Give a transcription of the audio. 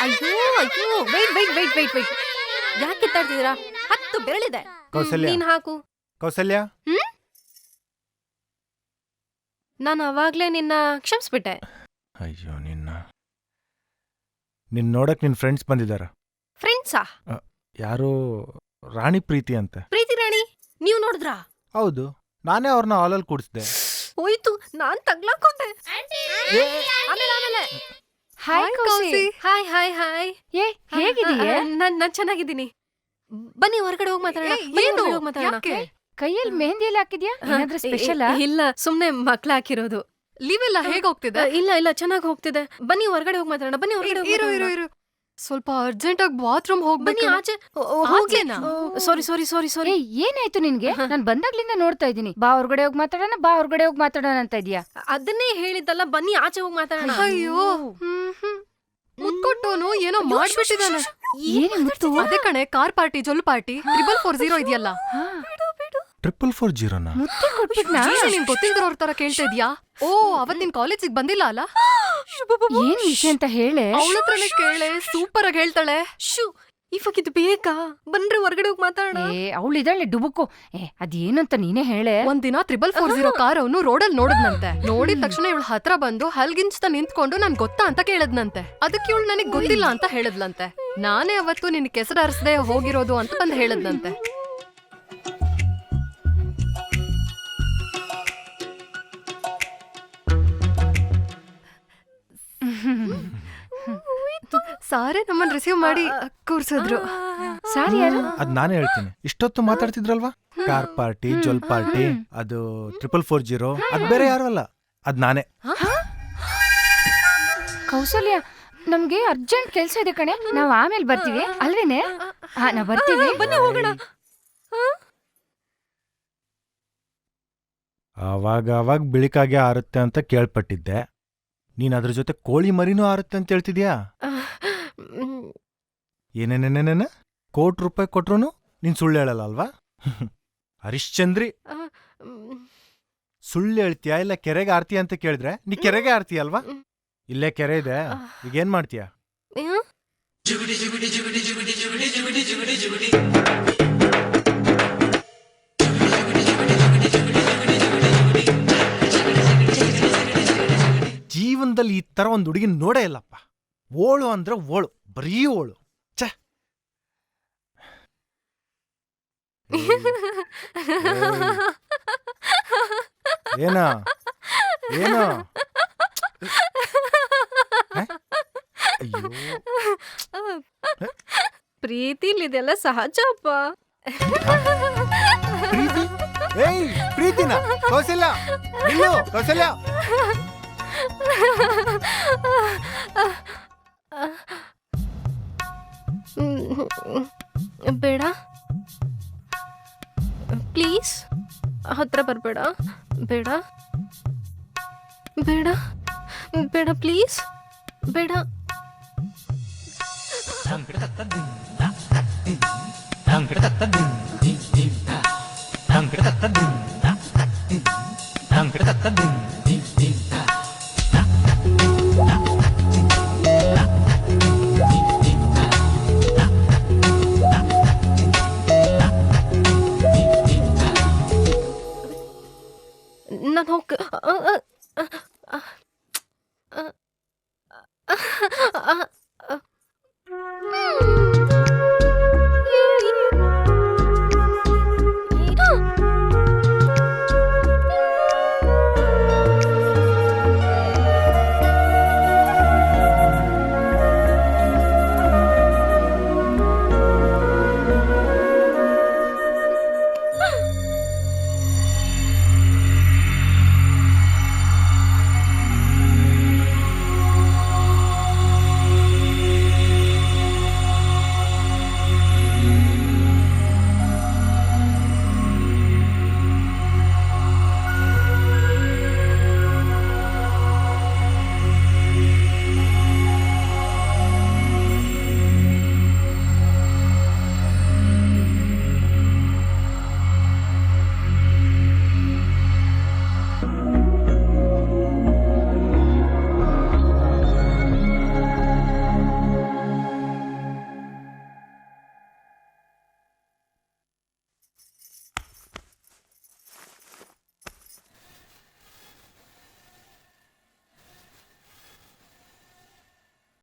ಅಯ್ಯೋ ಅಯ್ಯೋ ವೇಟ್ ಯಾಕೆ ಕಿತ್ತಾಡ್ತಿದ್ದೀರಾ? 10 ಬೆರಳಿದೆ. ಕೌಸಲ್ಯ ನೀನ್ ಹಾಕು. ಕೌಸಲ್ಯ ನಾನು ಅವಾಗ್ಲೇ ನಿನ್ನ ಕ್ಷಮಿಸ್ಬಿಟ್ಟೆ. ಅಯ್ಯೋ ನಿನ್ ನೋಡಕ್ ನಿನ್ ಫ್ರೆಂಡ್ಸ್ ಬಂದಿದಾರ. ಫ್ರೆಂಡ್ಸಾ? ಯಾರೋ ರಾಣಿ ಪ್ರೀತಿ ಅಂತ. ಪ್ರೀತಿ ರಾಣಿ ನೀವು ನೋಡಿದ್ರಾ? ಹೌದು, ನಾನೇ ಅವ್ರನ್ನ ಹಾಲಲ್ಲಿ ಕೂಡಿಸ್ದೆ. ಹೋಯ್ತು, ನಾನ್ ತಗ್ಲಾಕೊಂಡೆ. ಆಮೇಲೆ hi Kousi. Hi hi hi. ಏ ಹೇಗಿದೀಯೆ? ನಾನ್ ಚೆನ್ನಾಗಿದ್ದೀನಿ. ಬನ್ನಿ ಹೊರಗಡೆ ಹೋಗಿ ಮಾತಾಡೋಣ. ಏನು? ಹೋಗಿ ಮಾತಾಡೋಣ. ಕೈಯಲ್ಲಿ ಮೆಹಂದಿ ಎಲ್ಲ ಹಾಕಿದ್ಯಾ? ಏನಾದ್ರೂ ಸ್ಪೆಷಲ್? ಇಲ್ಲ, ಸುಮ್ನೆ ಮಕ್ಳು ಹಾಕಿರೋದು. ಲೀವ್ ಎಲ್ಲ ಹೇಗ್ ಹೋಗ್ತಿದೆ? ಇಲ್ಲ ಚೆನ್ನಾಗಿ ಹೋಗ್ತಿದೆ. ಬನ್ನಿ ಹೊರಗಡೆ ಹೋಗಿ ಮಾತಾಡೋಣ. ಬನ್ನಿ ಹೊರಗಡೆ ಇರು ಸ್ವಲ್ಪ ಅರ್ಜೆಂಟ್ ಆಗಿ ಬಾತ್ರೂಮ್ ಬನ್ನಿ ಹೋಗ್ಬೇಕು. ಆಚೆ. ಆಚೆನಾ? ಸಾರಿ. ಏ ಏನಾಯ್ತು ನಿನ್ಗೆ? ನಾನ್ ಬಂದಾಗ್ಲಿಂದ ನೋಡ್ತಾ ಇದ್ದೀನಿ. ಬಾ ಹೊರಗಡೆ ಹೋಗಿ ಮಾತಾಡೋಣ ಅಂತ ಇದೀಯಾ? ಅದನ್ನೇ ಹೇಳಿದ್ದಲ್ಲ, ಬನ್ನಿ ಆಚೆ ಹೋಗಿ ಮಾತಾಡೋಣ. ಅಯ್ಯೋ ಮುತ್ಕೊಟ್ಟೋನು ಏನೋ ಮಾಡ್ಬಿಟ್ಟಿದಾನೆ. ಏನೇ ಮುತ್ತು? ಅದೇ ಕಣೆ, ಕಾರ್ ಪಾರ್ಟಿ, ಜೊಲ್ ಪಾರ್ಟಿ 440 ಇದೆಯಲ್ಲ. 440 ಮುತ್ತೆ ಕೊಟ್ಬಿಟ್ನಾ? ನಿನ್ ಗೊತ್ತಿಲ್ದಿರೋರ್ ತರ ಕೇಳ್ತಾ ಇದ್ಯಾ? ಓ, ಅವತ್ತಿನ ಕಾಲೇಜಿಗೆ ಬಂದಿಲ್ಲ ಅಲ್ಲ? ಏನ್ ವಿಷಯ ಅಂತ ಹೇಳೆ. ಅವಳತ್ರನೇ ಕೇಳೆ, ಸೂಪರ್ ಆಗಿ ಹೇಳ್ತಾಳೆ. ಇವಾಗ ಇದು ಬೇಕಾ? ಬನ್ರಿ ಹೊರಗಡೆ ಹೋಗಿ ಮಾತಾಡೋಣ. ಏ ಅವಳಿದಾಳೆ ಡುಬುಕು. ಅದೇನಂತ ನೀನೇ ಹೇಳೆ. ಒಂದಿನ 440 ಕಾರ್ ಅವನು ರೋಡಲ್ಲಿ ನೋಡಿದ್ನಂತೆ. ನೋಡಿದ ತಕ್ಷಣ ಇವಳ ಹತ್ರ ಬಂದು ಹಲ್ಗಿಂಚ್ತಾ ನಿಂತ್ಕೊಂಡು ನನ್ ಗೊತ್ತಾ ಅಂತ ಕೇಳದ್ನಂತೆ. ಅದಕ್ಕೆ ಇವಳು ನನಗ್ ಗೊತ್ತಿಲ್ಲ ಅಂತ ಹೇಳದ್ಲಂತೆ. ನಾನೇ ಅವತ್ತು ನಿನ್ ಕೆಸರು ಹರಿಸದೆ ಹೋಗಿರೋದು ಅಂತ ಬಂದು ಹೇಳದ್ನಂತೆ. ಸಾರೇ ನಮ್ಮನ್ನ ರಿಸೀವ್ ಮಾಡಿ ಕೂರ್ಸಿದ್ರು. ಸಾರಿ ಯಾರು? ಅದ್ ನಾನೇ ಹೇಳ್ತೀನಿ. ಇಷ್ಟೊತ್ತು ಮಾತಾಡ್ತಿದ್ರಲ್ವಾ, ಕಾರ್ ಪಾರ್ಟಿ, ಜೊಲ್ ಪಾರ್ಟಿ, ಅದು 440, ಅದ್ ಬೇರೆ ಯಾರು ಅಲ್ಲ, ಅದ್ ನಾನೇ. ಕೌಸಲ್ಯ, ನಮ್ಗೆ ಅರ್ಜೆಂಟ್ ಕೆಲ್ಸ ಇದೆ ಕಣೆ, ನಾವ್ ಆಮೇಲೆ ಬರ್ತೀವಿ. ಅಲ್ವೇನೆ? ನಾವ್ ಬರ್ತೀವಿ. ಬನ್ನಿ ಹೋಗೋಣ. ಅವಾಗ ಬಿಳಿಕಾಗೆ ಆರುತ್ತೆ ಅಂತ ಕೇಳ್ಪಟ್ಟಿದ್ದೆ. ನೀನ್ ಅದ್ರ ಜೊತೆ ಕೋಳಿ ಮರಿನೂ ಆರುತ್ತೆ ಅಂತ ಹೇಳ್ತಿದ್ಯಾ? ಏನೇನೇನೇನ ₹1,00,00,000 ಕೊಟ್ರು ನೀನ್ ಸುಳ್ಳು ಹೇಳಲ್ಲ ಅಲ್ವಾ? ಹರಿಶ್ಚಂದ್ರಿ, ಸುಳ್ಳು ಹೇಳ್ತೀಯಾ ಇಲ್ಲ ಕೆರೆಗೆ ಆರ್ತೀಯ ಅಂತ ಕೇಳಿದ್ರೆ ನೀ ಕೆರೆಗೆ ಆರ್ತೀಯ ಅಲ್ವಾ? ಇಲ್ಲೇ ಕೆರೆ ಇದೆ, ಈಗೇನ್ ಮಾಡ್ತೀಯ? ಜೀವನದಲ್ಲಿ ಈ ತರ ಒಂದು ಹುಡುಗಿ ನೋಡೇ ಇಲ್ಲಪ್ಪ. ಓಳು ಅಂದ್ರೆ ಓಳು, ಬರೀ ಓಳು. ಛೆ, ಏನೋ ಅಯ್ಯೋ, ಪ್ರೀತಿಲಿ ಇದೆಲ್ಲ ಸಹಜ ಅಪ್ಪ. ಪ್ರೀತಿ? ಏಯ್ ಪ್ರೀತಿನ? ಕೌಸಲ್ಯ ನಿಲ್ಲು, ಕೌಸಲ್ಯ. ಬೇಡ ಪ್ಲೀಸ್, ಹತ್ರ ಬರ್ಬೇಡ. ಬೇಡ ಪ್ಲೀಸ್, ಬೇಡ. ಧಂಗ್